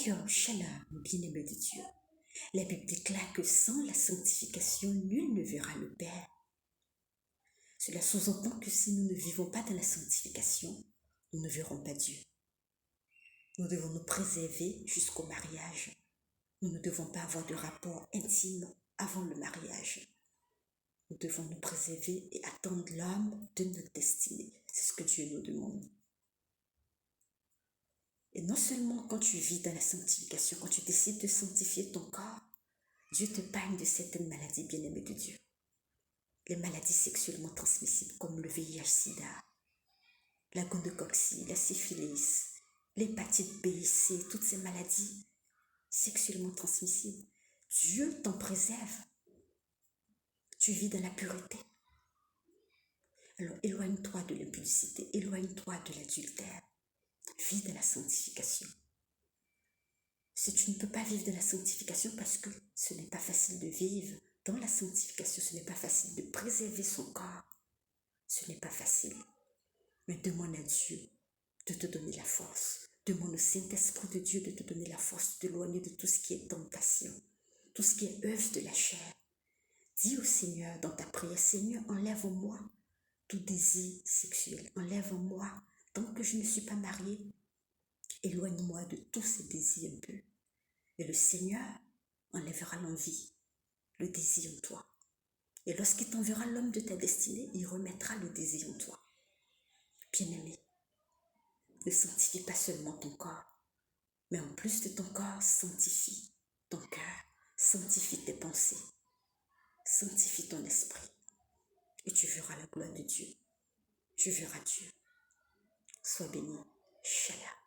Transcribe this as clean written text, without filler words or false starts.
Alors, Shalom, bien-aimé de Dieu, la Bible déclare que sans la sanctification, nul ne verra le Père. Cela sous-entend que si nous ne vivons pas dans la sanctification, nous ne verrons pas Dieu. Nous devons nous préserver jusqu'au mariage. Nous ne devons pas avoir de rapport intime avant le mariage. Nous devons nous préserver et attendre l'homme de notre destinée. C'est ce que Dieu nous demande. Et non seulement quand tu vis dans la sanctification, quand tu décides de sanctifier ton corps, Dieu te parle de certaines maladies, bien-aimées de Dieu. Les maladies sexuellement transmissibles comme le VIH-Sida, la gonococcie, la syphilis, l'hépatite B et C, toutes ces maladies sexuellement transmissibles. Dieu t'en préserve. Tu vis dans la pureté. Alors éloigne-toi de l'impudicité, éloigne-toi de l'adultère. Vis de la sanctification. Si tu ne peux pas vivre de la sanctification parce que ce n'est pas facile de vivre dans la sanctification, ce n'est pas facile de préserver son corps, ce n'est pas facile. Mais demande à Dieu de te donner la force. Demande au Saint-Esprit de Dieu de te donner la force de t'éloigner de tout ce qui est tentation, tout ce qui est œuvre de la chair. Dis au Seigneur dans ta prière, Seigneur, enlève en moi tout désir sexuel. Enlève en moi, tant que je ne suis pas mariée, éloigne-moi de tous ces désirs impurs. Et le Seigneur enlèvera l'envie, le désir en toi. Et lorsqu'il t'enverra l'homme de ta destinée, il remettra le désir en toi. Bien-aimé, ne sanctifie pas seulement ton corps, mais en plus de ton corps, sanctifie ton cœur, sanctifie tes pensées, sanctifie ton esprit. Et tu verras la gloire de Dieu. Tu verras Dieu. Sois béni. Shalom.